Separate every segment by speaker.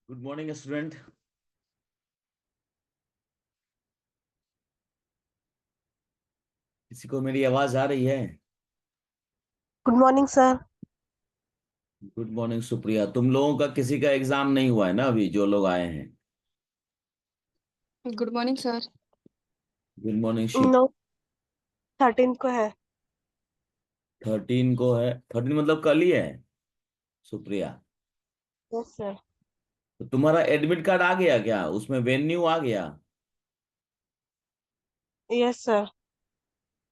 Speaker 1: Good morning student. किसी को मेरी आवाज आ रही है?
Speaker 2: Good morning sir.
Speaker 1: Good morning Supriya. तुम लोगों का किसी का एग्जाम नहीं हुआ है ना अभी, जो लोग आए हैं?
Speaker 3: Good morning sir.
Speaker 1: Good morning Shiv.
Speaker 2: No, 13 को है।
Speaker 1: 13 को है? 13 मतलब कल ही है सुप्रिया।
Speaker 2: Yes sir.
Speaker 1: तो तुम्हारा एडमिट कार्ड आ गया क्या? उसमें वेन्यू आ गया?
Speaker 2: Yes sir.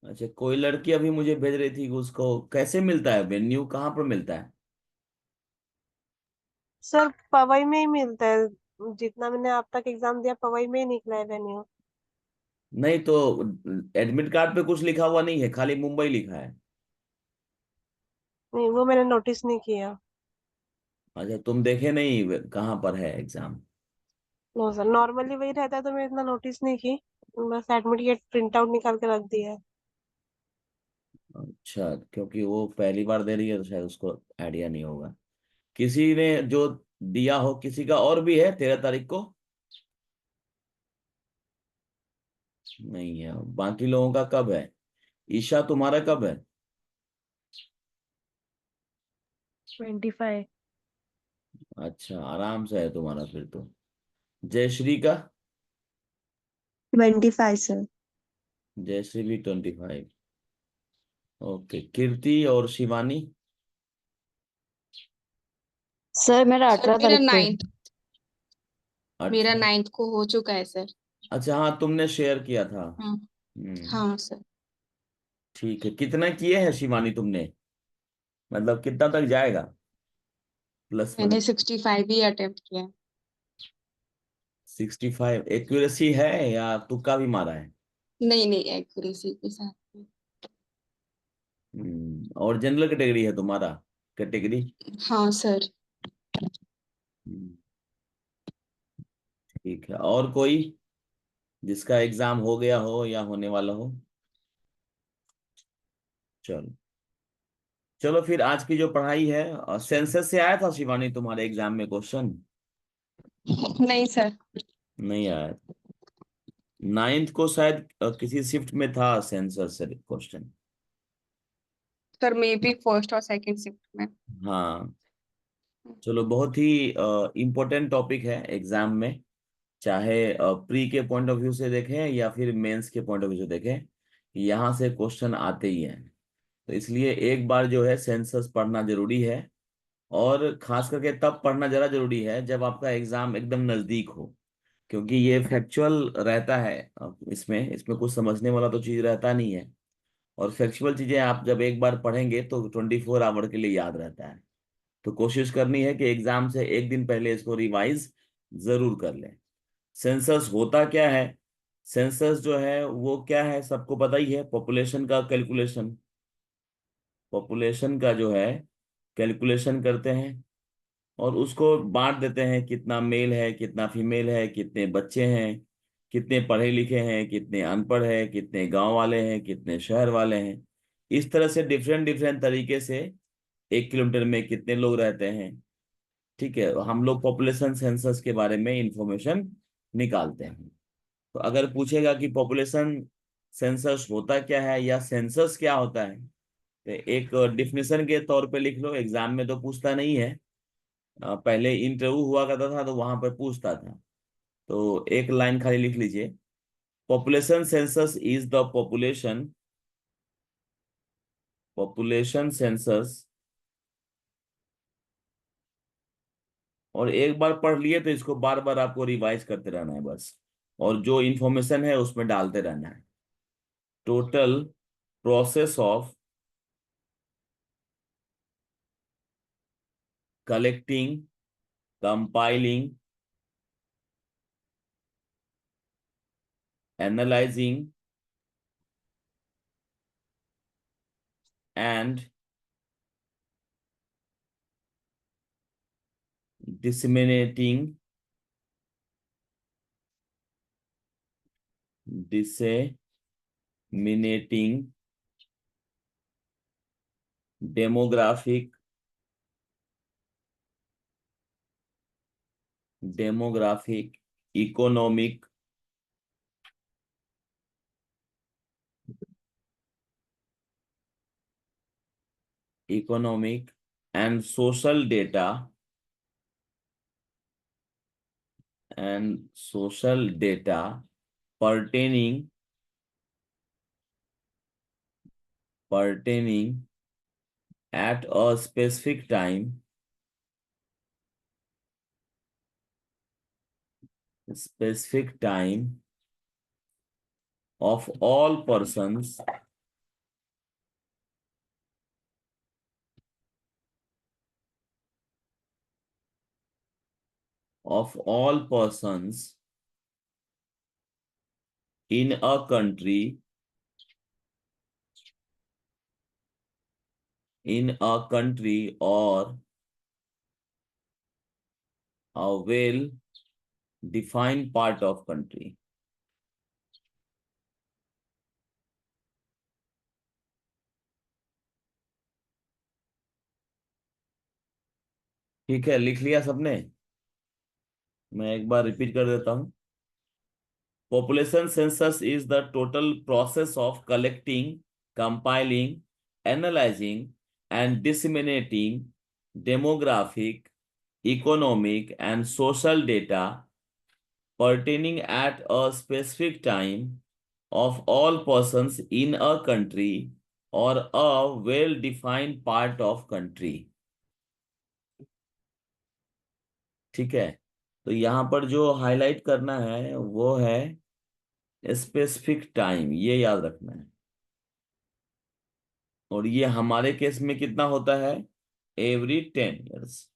Speaker 1: अच्छा, कोई लड़की अभी मुझे भेज रही थी कि उसको कैसे मिलता है वेन्यू, कहाँ पर मिलता है?
Speaker 2: सर पवई में ही मिलता है। जितना मैंने अब तक एग्जाम दिया पवई में ही निकला है वेन्यू।
Speaker 1: नहीं तो एडमिट कार्ड पे कुछ लिखा हुआ नहीं है, खाली मुंबई लिखा है।
Speaker 2: नहीं, वो मैंने नोटिस नहीं किया।
Speaker 1: अच्छा, तुम देखे नहीं कहाँ पर है एग्जाम?
Speaker 2: नो सर, नॉर्मली वही रहता है तो मैं इतना नोटिस नहीं की। बस एडमिट के प्रिंट आउट निकाल के रख दिया है।
Speaker 1: अच्छा, क्योंकि वो पहली बार दे रही है तो शायद उसको आइडिया नहीं होगा। किसी ने जो दिया हो, किसी का और भी है 13 तारीख को? नहीं है। बाकी लोगों का कब है? ईशा, तुम्हारा कब है?
Speaker 2: 25।
Speaker 1: अच्छा, आराम से है तुम्हारा फिर तो। जयश्री का?
Speaker 2: 25 सर।
Speaker 1: जयश्री भी 25। ओके, कीर्ति और शिवानी?
Speaker 2: सर मेरा
Speaker 3: सर
Speaker 2: 18
Speaker 3: मेरा
Speaker 2: तारीख को है।
Speaker 3: नाइन्थ मेरा
Speaker 1: 18।
Speaker 3: नाइन्थ को हो चुका है सर।
Speaker 1: अच्छा हाँ, तुमने शेयर किया था।
Speaker 3: हाँ।
Speaker 1: हम्म।
Speaker 3: हाँ सर।
Speaker 1: ठीक है, कितना किए हैं शिवानी तुमने? मतलब कितना तक जाएगा +1?
Speaker 3: मैंने 65 ही अटेम्प्ट किया है।
Speaker 1: 65 एक्यूरेसी है या तुक्का भी मारा है?
Speaker 3: नहीं नहीं, एक्यूरेसी के साथ में।
Speaker 1: और जनरल कैटेगरी है तुम्हारा? कैटेगरी?
Speaker 3: हाँ सर।
Speaker 1: ठीक है, और कोई जिसका एग्जाम हो गया हो या होने वाला हो? चलो। चलो फिर आज की जो पढ़ाई है, सेंसस से आया था शिवानी तुम्हारे एग्जाम में क्वेश्चन?
Speaker 3: नहीं सर।
Speaker 1: नहीं आया? 9th को शायद किसी शिफ्ट में था सेंसस से question.
Speaker 3: Sir may be first और सेकंड शिफ्ट में।
Speaker 1: हाँ। चलो, बहुत ही इम्पोर्टेंट टॉपिक है एग्जाम में। चाहे प्री के पॉइंट ऑफ व्यू से देखें या फिर मेंस के पॉइंट ऑफ व्यू से देखें, यहाँ से क्वेश्चन आते ही हैं। तो इसलिए एक बार जो है सेंसस पढ़ना जरूरी है। और खास करके तब पढ़ना जरा जरूरी है जब आपका एग्जाम एकदम नजदीक हो, क्योंकि ये फैक्चुअल रहता है। इसमें इसमें कुछ समझने वाला तो चीज रहता नहीं है। और फैक्चुअल चीजें आप जब एक बार पढ़ेंगे तो 24 आवर के लिए याद रहता है। तो कोशिश करनी है कि एग्जाम से एक दिन पहले इसको रिवाइज जरूर कर लें। सेंसस होता क्या है? सेंसस जो है वो क्या है, सबको पता ही है। पॉपुलेशन का कैलकुलेशन। पॉपुलेशन का जो है कैलकुलेशन करते हैं और उसको बांट देते हैं, कितना मेल है, कितना फीमेल है, कितने बच्चे हैं, कितने पढ़े लिखे हैं, कितने अनपढ़ हैं, कितने गांव वाले हैं, कितने शहर वाले हैं। इस तरह से डिफरेंट डिफरेंट तरीके से 1 किलोमीटर में कितने लोग रहते हैं। ठीक है, हम लोग पॉपुलेशन सेंसस के बारे में इंफॉर्मेशन निकालते हैं। तो अगर पूछेगा कि पॉपुलेशन सेंसस होता क्या है या सेंसस क्या होता है, तो एक डिफिनेशन के तौर पे लिख लो। एग्जाम में तो पूछता नहीं है। पहले इंटरव्यू हुआ करता था तो वहां पर पूछता था। तो एक लाइन खाली लिख लीजिए। Population census is the population. Population census. और एक बार पढ़ लिए तो इसको बार बार आपको रिवाइज करते रहना है बस। और जो इंफॉर्मेशन है उसमें डालते रहना है। Total process of collecting, compiling, analysing and disseminating disseminating demographic demographic, economic, economic and social data, pertaining pertaining at a specific time of all persons in a country or a well defined part of country. ठीक है, लिख लिया सबने? मैं एक बार repeat कर देता हूं। Population census is the total process of collecting, compiling, analyzing, and disseminating demographic, economic, and social data pertaining at a specific time of all persons in a country or a well-defined part of country. ठीक है, तो यहाँ पर जो highlight करना है वो है स्पेसिफिक टाइम, ये याद रखना है। और ये हमारे केस में कितना होता है? Every 10 years.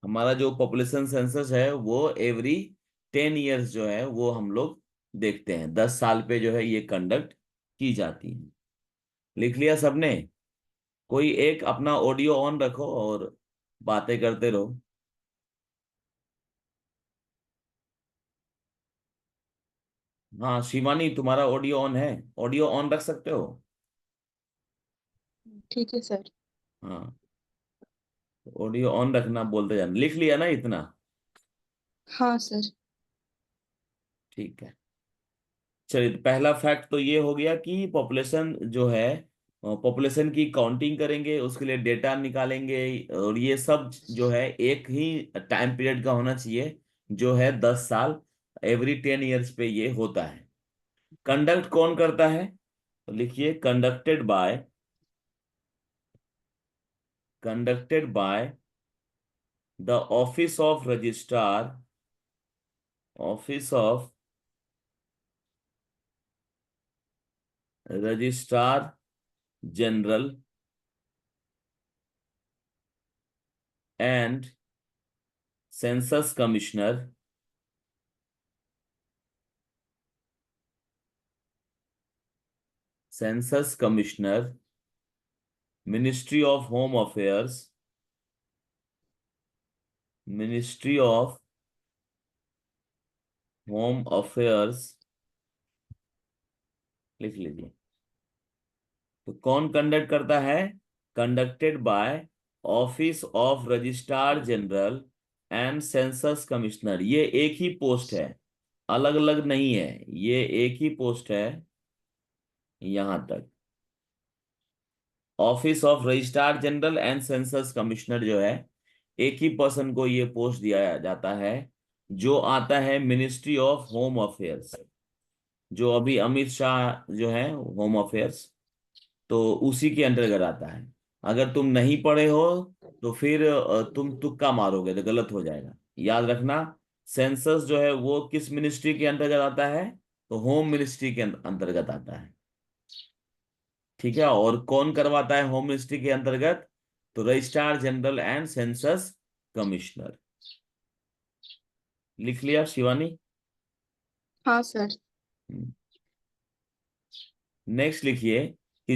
Speaker 1: हमारा जो पॉपुलेशन सेंसस है वो एवरी 10 ईयर्स जो है वो हम लोग देखते हैं, 10 साल पे जो है ये कंडक्ट की जाती है। लिख लिया सबने? कोई एक अपना ऑडियो ऑन रखो और बातें करते रहो। हाँ शिवानी, तुम्हारा ऑडियो ऑन है? ऑडियो ऑन रख सकते हो?
Speaker 3: ठीक है सर।
Speaker 1: हाँ, ऑडियो ऑन रखना, बोलते जाना। लिख लिया ना इतना?
Speaker 3: हाँ सर।
Speaker 1: ठीक है, चलिए। तो पहला फैक्ट तो ये हो गया कि पॉपुलेशन जो है, पॉपुलेशन की काउंटिंग करेंगे, उसके लिए डेटा निकालेंगे, और ये सब जो है एक ही टाइम पीरियड का होना चाहिए, जो है 10 साल। एवरी 10 ईयर्स पे ये होता है। कंडक्ट कौन करता है? तो लिखिए, conducted by the office of registrar general and census commissioner, ministry of home affairs, ministry of home affairs, लिख लीजिए। तो कौन कंडक्ट करता है? Conducted by office of registrar general and census commissioner. ये एक ही पोस्ट है, अलग अलग नहीं है, ये एक ही पोस्ट है। यहां तक office of registrar general and census commissioner जो है, एक ही पर्सन को ये पोस्ट दिया जाता है, जो आता है मिनिस्ट्री ऑफ होम अफेयर्स। जो अभी अमित शाह जो है होम अफेयर्स, तो उसी के अंतर्गत आता है। अगर तुम नहीं पढ़े हो तो फिर तुम तुक्का मारोगे तो गलत हो जाएगा। याद रखना, सेंसस जो है वो किस मिनिस्ट्री के अंतर्गत आता है? तो होम मिनिस्ट्री के अंतर्गत आता है। ठीक है, और कौन करवाता है होम मिनिस्ट्री के अंतर्गत? तो registrar general and census commissioner. लिख लिया शिवानी?
Speaker 3: हाँ सर।
Speaker 1: नेक्स्ट लिखिए कि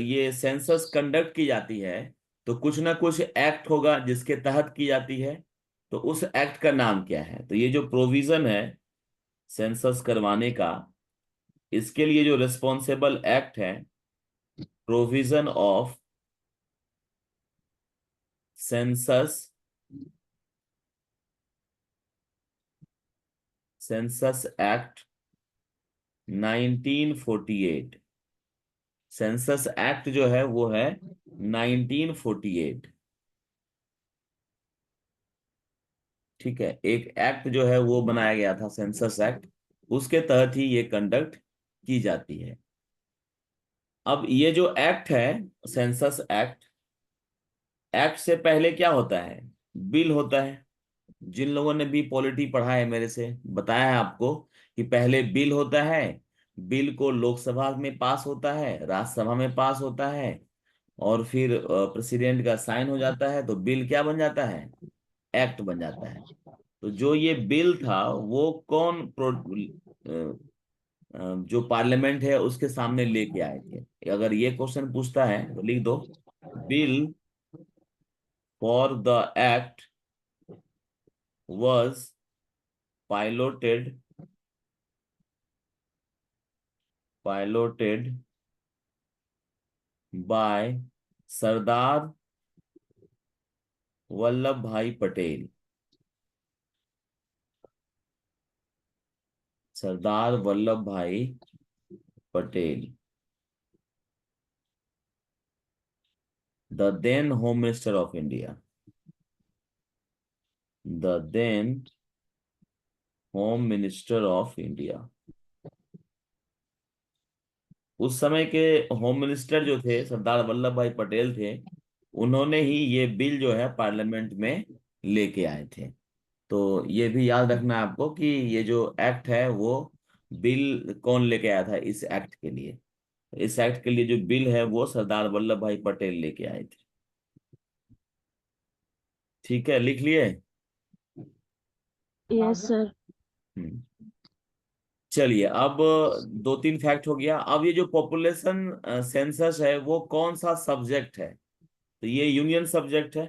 Speaker 1: ये सेंसस कंडक्ट की जाती है, तो कुछ ना कुछ एक्ट होगा जिसके तहत की जाती है। तो उस एक्ट का नाम क्या है? तो ये जो प्रोविजन है सेंसस करवाने का, इसके लिए जो रिस्पॉन्सिबल एक्ट है, provision of census census act 1948। Census act जो है वो है 1948। ठीक है, एक एक्ट जो है वो बनाया गया था, सेंसस एक्ट, उसके तहत ही ये कंडक्ट की जाती है। अब ये जो एक्ट है, सेंसस एक्ट, एक्ट से पहले क्या होता है? बिल होता है। जिन लोगों ने भी पॉलिटी पढ़ा है मेरे से, बताया है आपको कि पहले बिल होता है, बिल को लोकसभा में पास होता है, राज्यसभा में पास होता है, और फिर प्रेसिडेंट का साइन हो जाता है, तो बिल क्या बन जाता है? एक्ट बन जाता है। तो जो ये बिल था वो कौन जो पार्लियामेंट है उसके सामने लेके आए थे? अगर ये क्वेश्चन पूछता है तो लिख दो, bill for the act was piloted by Sardar Vallabh Bhai Patel. Sardar Vallabh Bhai Patel, the then home minister of India. The then home minister of India. उस समय के होम मिनिस्टर जो थे सरदार वल्लभ भाई पटेल थे, उन्होंने ही ये बिल जो है पार्लियामेंट में लेके आए थे। तो ये भी याद रखना है आपको कि ये जो एक्ट है वो बिल कौन लेके आया था इस एक्ट के लिए। इस एक्ट के लिए जो बिल है वो सरदार वल्लभ भाई पटेल लेके आए थे। ठीक है, लिख लिए?
Speaker 2: Yes sir.
Speaker 1: हम्म। चलिए, अब दो तीन फैक्ट हो गया। अब ये जो पॉपुलेशन सेंसस है वो कौन सा सब्जेक्ट है? तो ये यूनियन सब्जेक्ट है।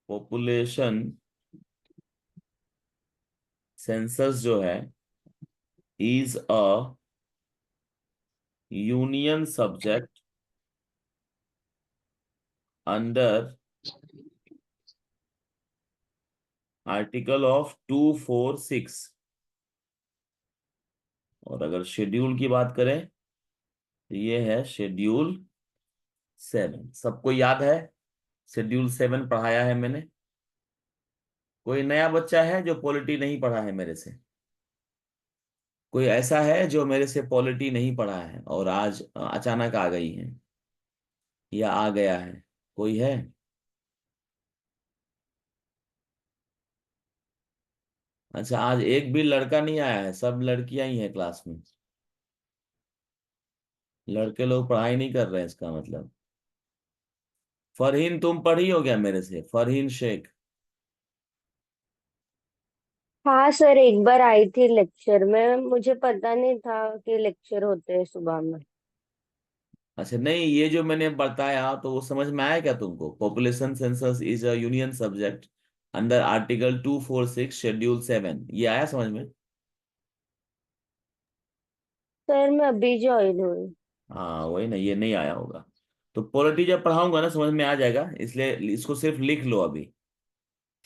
Speaker 1: पॉपुलेशन सेंसस जो है is a union subject under article of 246। और अगर शेड्यूल की बात करें तो ये है शेड्यूल 7। सबको याद है? शेड्यूल 7 पढ़ाया है मैंने। कोई नया बच्चा है जो पॉलिटी नहीं पढ़ा है मेरे से? कोई ऐसा है जो मेरे से पॉलिटी नहीं पढ़ा है और आज अचानक आ गई है या आ गया है? कोई है? अच्छा, आज एक भी लड़का नहीं आया है, सब लड़कियां ही है क्लास में। लड़के लोग पढ़ाई नहीं कर रहे हैं इसका मतलब। फरहीन, तुम पढ़ी हो क्या मेरे से? फरहीन शेख।
Speaker 4: हाँ सर, एक बार आई थी लेक्चर में, मुझे पता नहीं था कि लेक्चर होते हैं सुबह में।
Speaker 1: अच्छा, नहीं, ये जो मैंने बताया तो वो समझ में आया क्या तुमको? Population census is a union subject under article 246 schedule 7, ये आया समझ में?
Speaker 4: सर मैं अभी ज्वाइन हुई।
Speaker 1: हाँ वही ना, ये नहीं आया होगा। तो पॉलिटी जब पढ़ाऊंगा ना समझ में आ जाएगा, इसलिए इसको सिर्फ लिख लो अभी।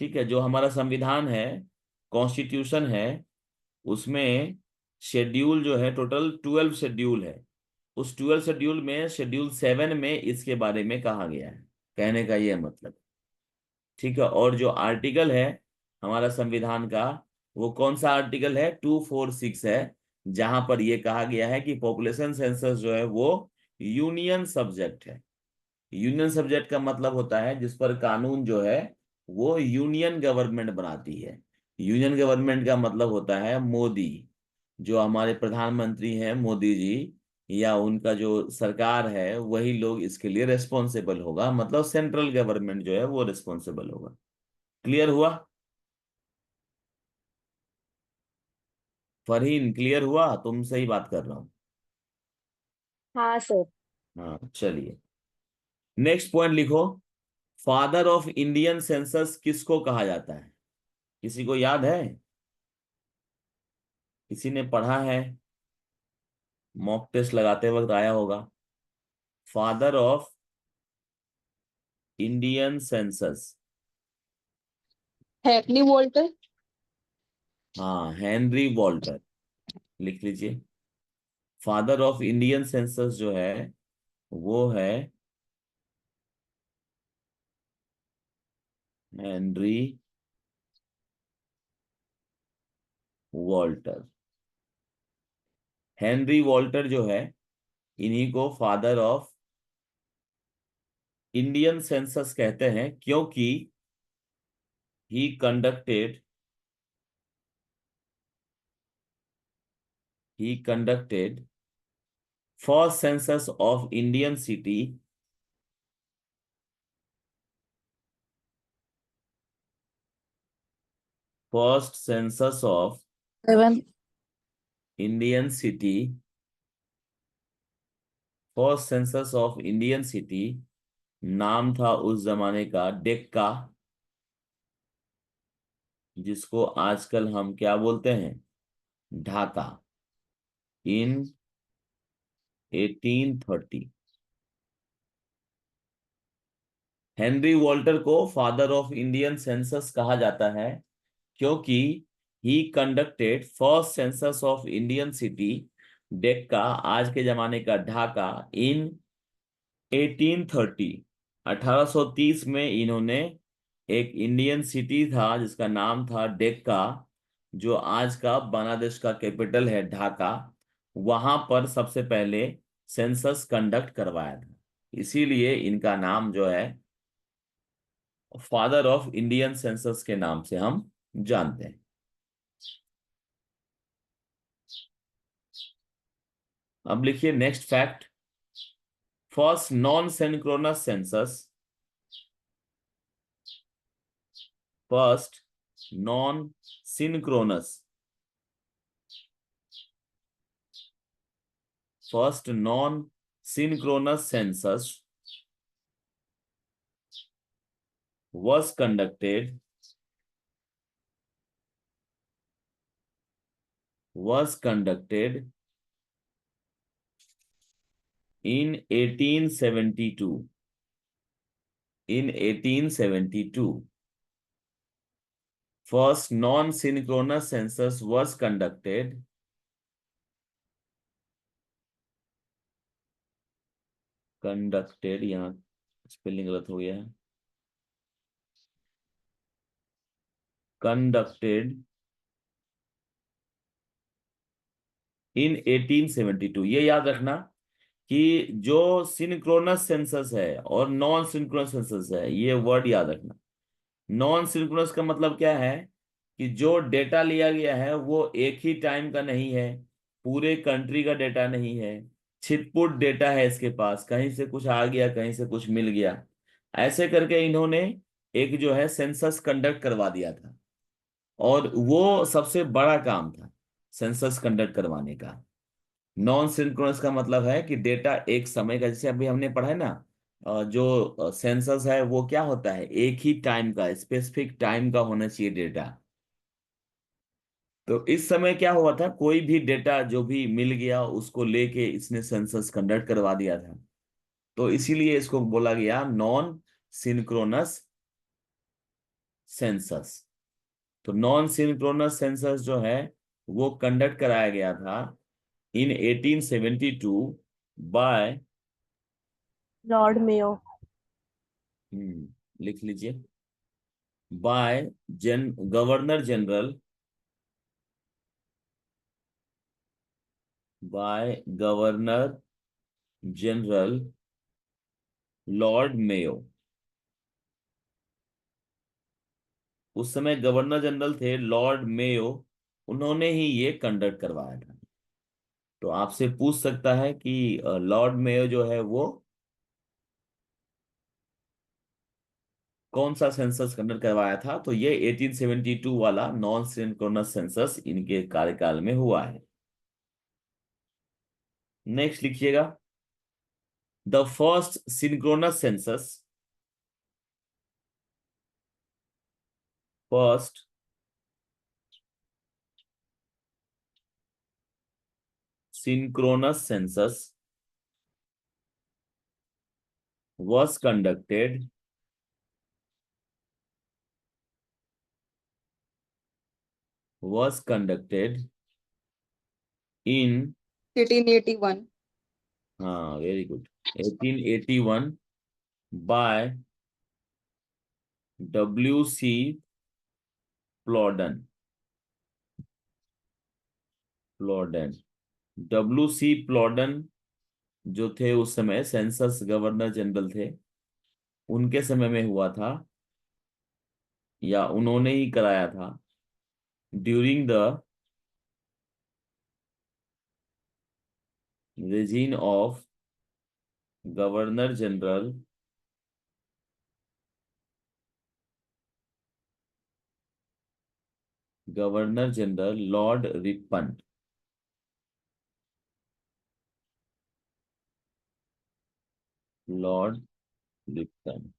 Speaker 1: ठीक है, जो हमारा संविधान है, कॉन्स्टिट्यूशन है, उसमें शेड्यूल जो है, टोटल 12 शेड्यूल है। उस 12 शेड्यूल में शेड्यूल 7 में इसके बारे में कहा गया है। कहने का ये मतलब। ठीक है, और जो आर्टिकल है हमारा संविधान का, वो कौन सा आर्टिकल है? 246 है, जहां पर ये कहा गया है कि पॉपुलेशन सेंसस जो है वो यूनियन सब्जेक्ट है। यूनियन सब्जेक्ट का मतलब होता है जिस पर कानून जो है वो यूनियन गवर्नमेंट बनाती है। यूनियन गवर्नमेंट का मतलब होता है मोदी, जो हमारे प्रधानमंत्री हैं मोदी जी, या उनका जो सरकार है वही लोग इसके लिए रेस्पॉन्सिबल होगा, मतलब सेंट्रल गवर्नमेंट जो है वो रिस्पॉन्सिबल होगा। क्लियर हुआ? फरहीन, क्लियर हुआ? तुमसे ही बात कर रहा हूँ।
Speaker 4: हाँ सर।
Speaker 1: हाँ, चलिए, नेक्स्ट पॉइंट लिखो। फादर ऑफ इंडियन सेंसस किसको कहा जाता है? किसी को याद है? किसी ने पढ़ा है? मॉक टेस्ट लगाते वक्त आया होगा। Father of Indian census.
Speaker 3: Henry Walter.
Speaker 1: हाँ, हेनरी वॉल्टर लिख लीजिए। फादर ऑफ इंडियन सेंसस जो है वो है हेनरी वॉल्टर। हेनरी वॉल्टर जो है, इन्हीं को फादर ऑफ इंडियन सेंसस कहते हैं, क्योंकि he conducted first census of Indian city, first census of
Speaker 5: seven.
Speaker 1: Indian city first census of Indian city नाम था उस जमाने का डेक्का, जिसको आजकल हम क्या बोलते हैं, ढाका, इन 1830। हेनरी वॉल्टर को फादर ऑफ इंडियन सेंसस कहा जाता है क्योंकि he conducted first census of Indian city Dacca, आज के जमाने का ढाका, इन 1830। 1830 में इन्होंने एक इंडियन सिटी था जिसका नाम था डेक्का, जो आज का बांग्लादेश का कैपिटल है ढाका, वहां पर सबसे पहले सेंसस कंडक्ट करवाया था। इसीलिए इनका नाम जो है फादर ऑफ इंडियन सेंसस के नाम से हम जानते हैं। अब लिखिए next fact. First non synchronous census first non synchronous first non synchronous census was conducted in 1872 in 1872। first non-synchronous census was conducted यहाँ स्पेलिंग गलत हो गया है, conducted in 1872। ये याद रखना कि जो सिंक्रोनस सेंसस है और नॉन सिंक्रोनस सेंसस है, ये वर्ड याद रखना। नॉन सिंक्रोनस का मतलब क्या है कि जो डेटा लिया गया है वो एक ही टाइम का नहीं है, पूरे कंट्री का डेटा नहीं है, छिटपुट डेटा है इसके पास, कहीं से कुछ आ गया कहीं से कुछ मिल गया, ऐसे करके इन्होंने एक जो है सेंसस कंडक्ट करवा दिया था। और वो सबसे बड़ा काम था सेंसस कंडक्ट करवाने का। नॉन सिंक्रोनस का मतलब है कि डेटा एक समय का, जैसे अभी हमने पढ़ा है ना, जो सेंसस है वो क्या होता है, एक ही टाइम का, स्पेसिफिक टाइम का होना चाहिए डेटा। तो इस समय क्या हुआ था, कोई भी डेटा जो भी मिल गया उसको लेके इसने सेंसस कंडक्ट करवा दिया था, तो इसीलिए इसको बोला गया नॉन सिंक्रोनस सेंसस। तो नॉन सिंक्रोनस सेंसस जो है वो कंडक्ट कराया गया था इन 1872 बाय,
Speaker 2: लॉर्ड मेयो।
Speaker 1: लिख लीजिए, by governor general, by governor general Lord Mayo. उस समय गवर्नर जनरल थे लॉर्ड मेयो, उन्होंने ही ये कंडक्ट करवाया था। तो आपसे पूछ सकता है कि लॉर्ड मेयो जो है वो कौन सा सेंसस कंडक्ट करवाया था, तो ये 1872 वाला नॉन सिंक्रोनस सेंसस इनके कार्यकाल में हुआ है। नेक्स्ट लिखिएगा, the first synchronous census, first synchronous census was conducted was conducted in
Speaker 3: 1881.
Speaker 1: हाँ very good 1881 by W.C. प्लॉडन प्लॉडन W.C. प्लॉडन जो थे उस समय सेंसस गवर्नर जनरल थे, उनके समय में हुआ था या उन्होंने ही कराया था during the regime of governor general Lord Ripon. Lord Ripon.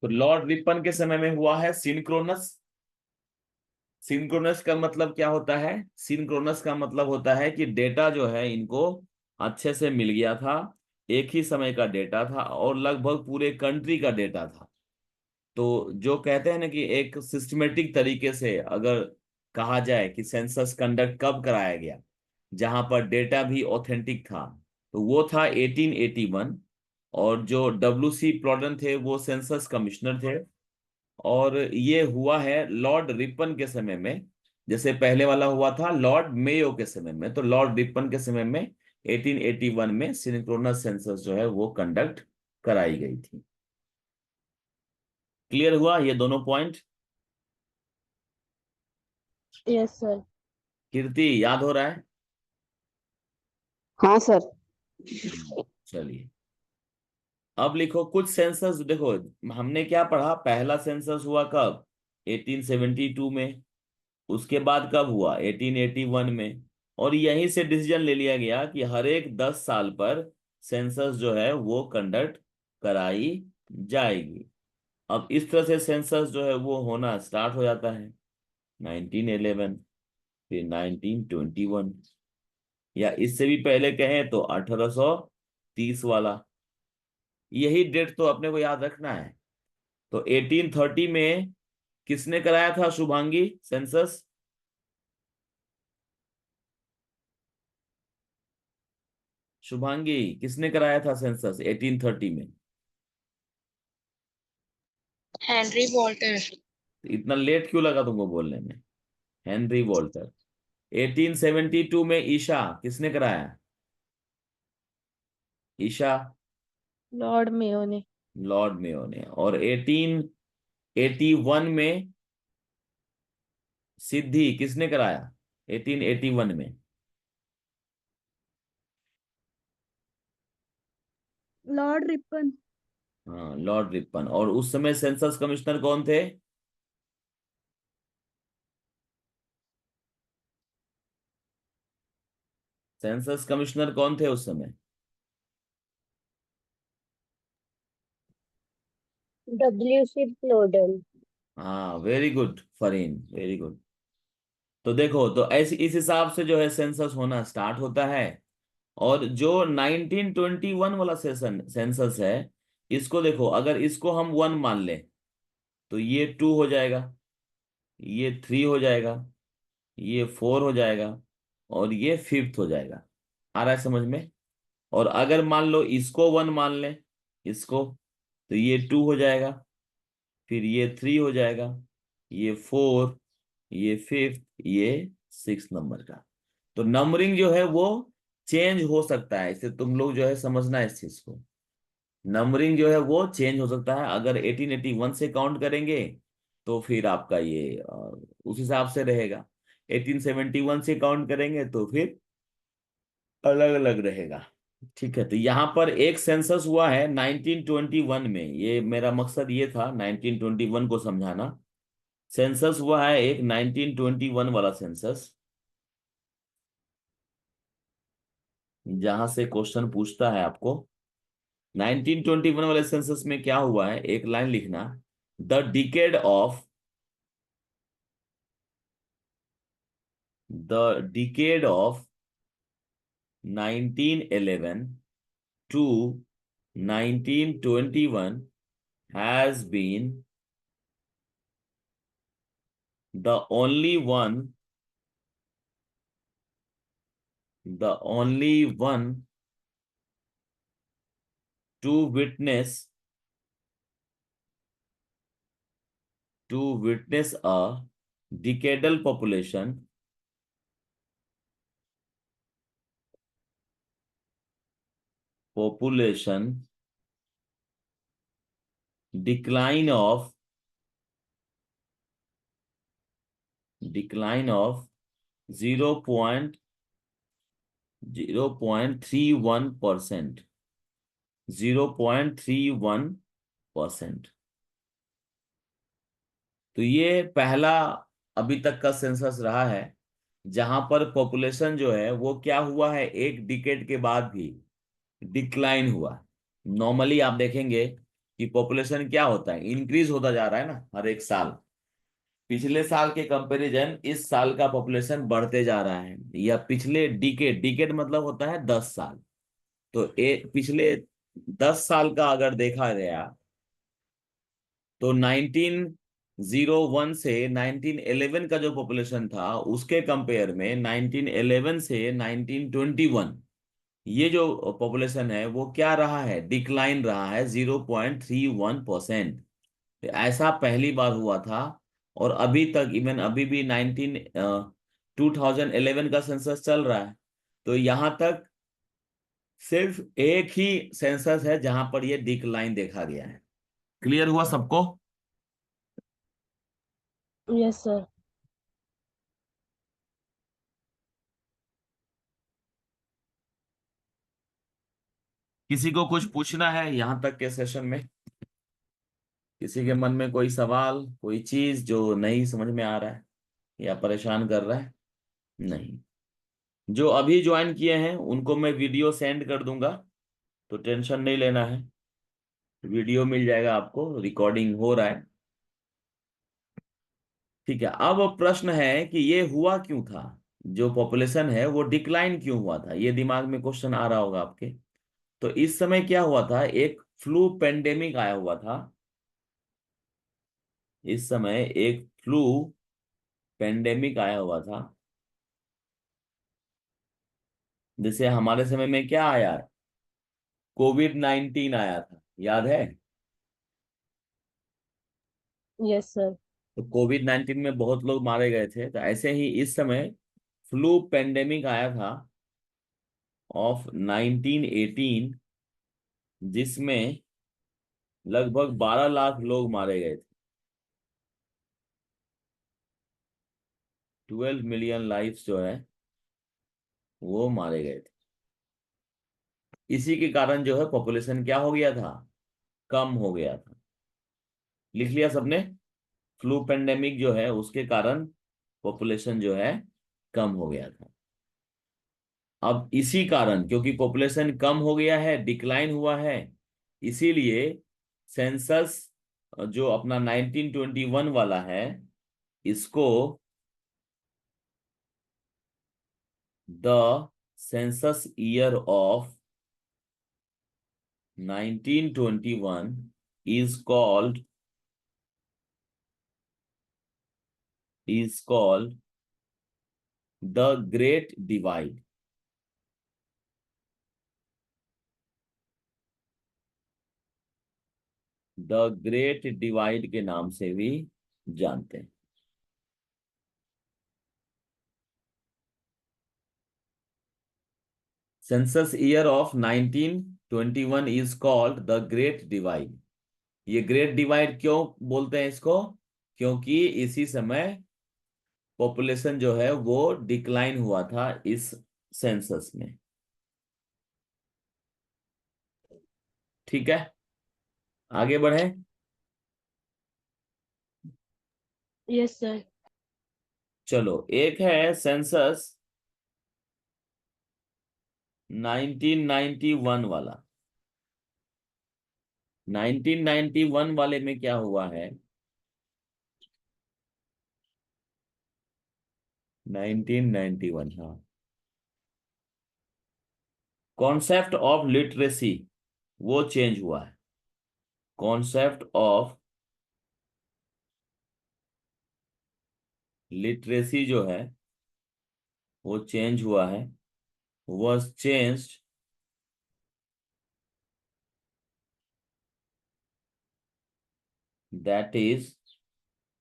Speaker 1: तो लॉर्ड रिपन के समय में हुआ है सिंक्रोनस। सिंक्रोनस का मतलब क्या होता है? सिंक्रोनस का मतलब होता है कि डेटा जो है इनको अच्छे से मिल गया था, एक ही समय का डेटा था और लगभग पूरे कंट्री का डेटा था। तो जो कहते हैं ना कि एक सिस्टमेटिक तरीके से अगर कहा जाए कि सेंसस कंडक्ट कब कराया गया, जहां पर डेटा भी ऑथेंटिक था, तो वो था 1881। और जो W.C. प्लॉडन थे वो सेंसस कमिश्नर थे, और ये हुआ है लॉर्ड रिपन के समय में। जैसे पहले वाला हुआ था लॉर्ड मेयो के समय में, तो लॉर्ड रिपन के समय में 1881 में सिंक्रोनस सेंसस जो है वो कंडक्ट कराई गई थी। क्लियर हुआ ये दोनों पॉइंट?
Speaker 2: Yes sir.
Speaker 1: कीर्ति याद हो रहा है?
Speaker 2: हाँ सर।
Speaker 1: चलिए अब लिखो कुछ सेंसस। देखो हमने क्या पढ़ा, पहला सेंसस हुआ कब? 1872 में। उसके बाद कब हुआ? 1881 में। और यहीं से डिसीजन ले लिया गया कि हर एक 10 साल पर सेंसस जो है वो कंडक्ट कराई जाएगी। अब इस तरह से सेंसस जो है वो होना स्टार्ट हो जाता है 1911, फिर 1921, या इससे भी पहले कहें तो 1830 वाला। यही डेट तो अपने को याद रखना है। तो 1830 में किसने कराया था शुभांगी सेंसस? शुभांगी किसने कराया था सेंसस 1830 में?
Speaker 3: Henry Walter.
Speaker 1: इतना लेट क्यों लगा तुमको बोलने में? Henry Walter. 1872 में ईशा किसने कराया? ईशा
Speaker 2: लॉर्ड मेयो ने।
Speaker 1: लॉर्ड मेयो ने। और 1881 में सिद्धि किसने कराया? 1881 में
Speaker 3: लॉर्ड रिपन।
Speaker 1: हाँ लॉर्ड रिपन। और उस समय सेंसस कमिश्नर कौन थे? सेंसस कमिश्नर कौन थे उस समय?
Speaker 4: W.C. प्लोडन।
Speaker 1: हाँ very good Fareen, very good. तो देखो तो ऐसे इस हिसाब से जो है सेंसस होना स्टार्ट होता है। और जो 1921 वाला सेंसस है, इसको देखो, अगर इसको हम 1 मान लें तो ये 2 हो जाएगा, ये 3 हो जाएगा, ये 4 हो जाएगा, और ये 5th हो जाएगा। आ रहा है समझ में? और अगर मान लो इसको 1 मान लें, इसको, तो ये 2 हो जाएगा, फिर ये 3 हो जाएगा, ये 4, ये 5th, ये 6 नंबर का। तो नंबरिंग जो है वो चेंज हो सकता है, इसे तुम लोग जो है समझना है इस चीज को। नंबरिंग जो है वो चेंज हो सकता है। अगर 1881 से काउंट करेंगे तो फिर आपका ये उस हिसाब से रहेगा। 1871 से काउंट करेंगे तो फिर अलग अलग रहेगा। ठीक है, तो यहाँ पर एक सेंसस हुआ है 1921 में। ये मेरा मकसद ये था 1921 को समझाना। सेंसस हुआ है एक 1921 वाला सेंसस, जहां से क्वेश्चन पूछता है आपको 1921 वाले सेंसस में क्या हुआ है। एक लाइन लिखना, the decade of the decade of 1911 to 1921 has been the only one, the only one to witness a decadal population decline of 0.31%, 0.31%। तो ये पहला अभी तक का सेंसस रहा है जहां पर पॉपुलेशन जो है वो क्या हुआ है, एक डिकेड के बाद भी डिक्लाइन हुआ। नॉर्मली आप देखेंगे कि पॉपुलेशन क्या होता है, इंक्रीज होता जा रहा है ना हर एक साल। पिछले साल के कंपैरिजन इस साल का पॉपुलेशन बढ़ते जा रहा है, या पिछले डिकेड, डिकेड मतलब होता है 10 साल। तो पिछले 10 साल का अगर देखा गया तो 1901 से 1911 का जो पॉपुलेशन था उसके कंपेयर में 1911 से 1921 ये जो पॉपुलेशन है वो क्या रहा है, डिक्लाइन रहा है 0.31%। ऐसा पहली बार हुआ था। और अभी तक, इवन अभी भी 2011 का सेंसस चल रहा है। तो यहां तक सिर्फ एक ही सेंसस है जहां पर ये डिक्लाइन देखा गया है। क्लियर हुआ सबको?
Speaker 2: Yes sir.
Speaker 1: किसी को कुछ पूछना है यहां तक के सेशन में? किसी के मन में कोई सवाल, कोई चीज जो नहीं समझ में आ रहा है या परेशान कर रहा है? नहीं। जो अभी ज्वाइन किए हैं उनको मैं वीडियो सेंड कर दूंगा, तो टेंशन नहीं लेना है। वीडियो मिल जाएगा आपको, रिकॉर्डिंग हो रहा है। ठीक है। अब प्रश्न है कि ये हुआ क्यों था, जो पॉपुलेशन है वो डिक्लाइन क्यों हुआ था, ये दिमाग में क्वेश्चन आ रहा होगा आपके। तो इस समय क्या हुआ था, एक फ्लू पेंडेमिक आया हुआ था। इस समय एक फ्लू पेंडेमिक आया हुआ था। जैसे हमारे समय में क्या आया, कोविड-19 आया था, याद है?
Speaker 2: Yes sir.
Speaker 1: तो कोविड-19 में बहुत लोग मारे गए थे। तो ऐसे ही इस समय फ्लू पेंडेमिक आया था ऑफ 1918, जिसमें लगभग 12 लाख लोग मारे गए थे। 12 मिलियन लाइफ्स जो है वो मारे गए थे। इसी के कारण जो है पॉपुलेशन क्या हो गया था, कम हो गया था। लिख लिया सबने? फ्लू पेंडेमिक जो है उसके कारण पॉपुलेशन जो है कम हो गया था। अब इसी कारण, क्योंकि पॉपुलेशन कम हो गया है, डिक्लाइन हुआ है, इसीलिए सेंसस जो अपना 1921 वाला है, इसको the census year of 1921 is called the great divide. The great divide के नाम से भी जानते हैं। Census year of 1921 is called the great divide. ये ग्रेट डिवाइड क्यों बोलते हैं इसको, क्योंकि इसी समय पॉपुलेशन जो है वो डिक्लाइन हुआ था इस सेंसस में। ठीक है, आगे बढ़े।
Speaker 2: Yes sir.
Speaker 1: चलो, एक है सेंसस 1991 वाला। 1991 वाले में क्या हुआ है, 1991, हाँ, कॉन्सेप्ट ऑफ लिटरेसी वो चेंज हुआ है। कॉन्सेप्ट ऑफ लिटरेसी जो है वो चेंज हुआ है, was changed that is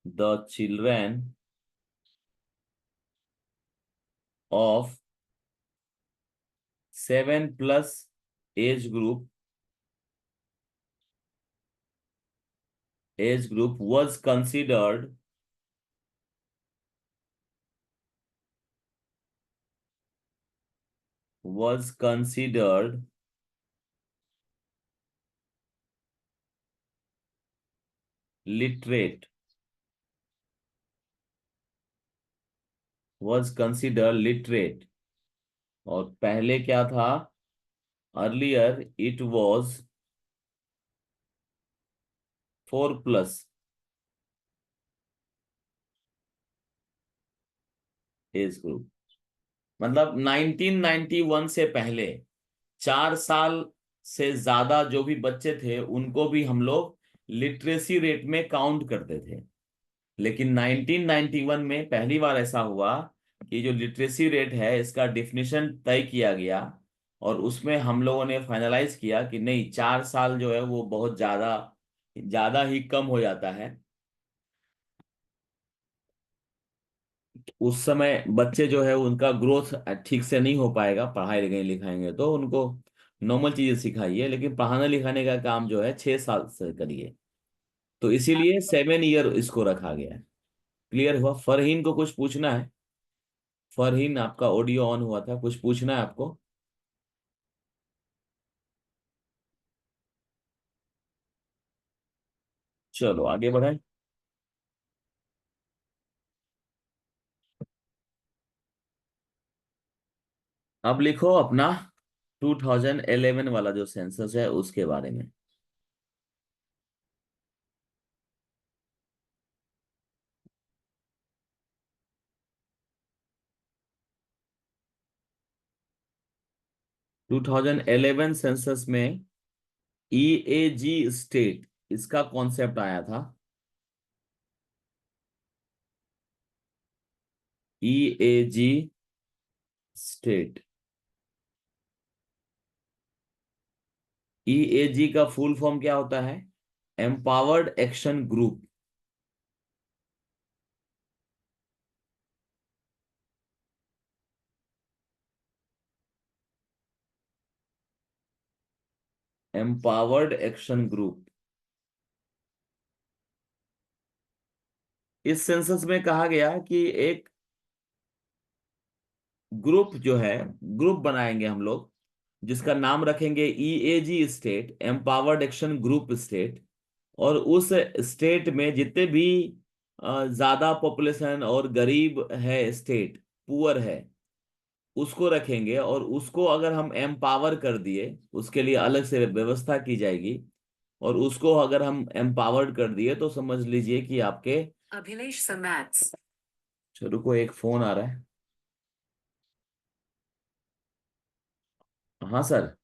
Speaker 1: the children of 7+ age group was considered literate, और पहले क्या था? Earlier it was 4+ age group. मतलब 1991 से पहले 4 साल से ज्यादा जो भी बच्चे थे उनको भी हम लोग लिटरेसी रेट में काउंट करते थे। लेकिन 1991 में पहली बार ऐसा हुआ कि जो लिटरेसी रेट है इसका डिफिनीशन तय किया गया, और उसमें हम लोगों ने फाइनलाइज किया कि नहीं, 4 साल जो है वो बहुत ज्यादा ज्यादा ही कम हो जाता है। उस समय बच्चे जो है उनका ग्रोथ ठीक से नहीं हो पाएगा, पढ़ाई लिखाई लिखाएंगे तो उनको नॉर्मल चीजें सिखाइए, लेकिन पढ़ाने लिखाने का काम जो है 6 साल से करिए। तो इसीलिए 7 ईयर इसको रखा गया है। क्लियर हुआ? फरहीन को कुछ पूछना है? फरहीन, आपका ऑडियो ऑन हुआ था, कुछ पूछना है आपको? चलो आगे बढ़ाएं। अब लिखो अपना 2011 वाला जो सेंसस है उसके बारे में। 2011 सेंसस में ईएजी स्टेट, इसका कॉन्सेप्ट आया था। ईएजी स्टेट, ईएजी का फुल फॉर्म क्या होता है? Empowered action group. Empowered action group. इस सेंसस में कहा गया कि एक ग्रुप जो है, ग्रुप बनाएंगे हम लोग जिसका नाम रखेंगे EAG state, empowered action group state. और उस स्टेट में जितने भी ज्यादा पॉपुलेशन और गरीब है, स्टेट पुअर है, उसको रखेंगे। और उसको अगर हम एम्पावर कर दिए, उसके लिए अलग से व्यवस्था की जाएगी। और उसको अगर हम एम्पावर्ड कर दिए तो समझ लीजिए कि आपके अभिलेष मैथ्स। चलो, को एक फोन आ रहा है। हाँ सर।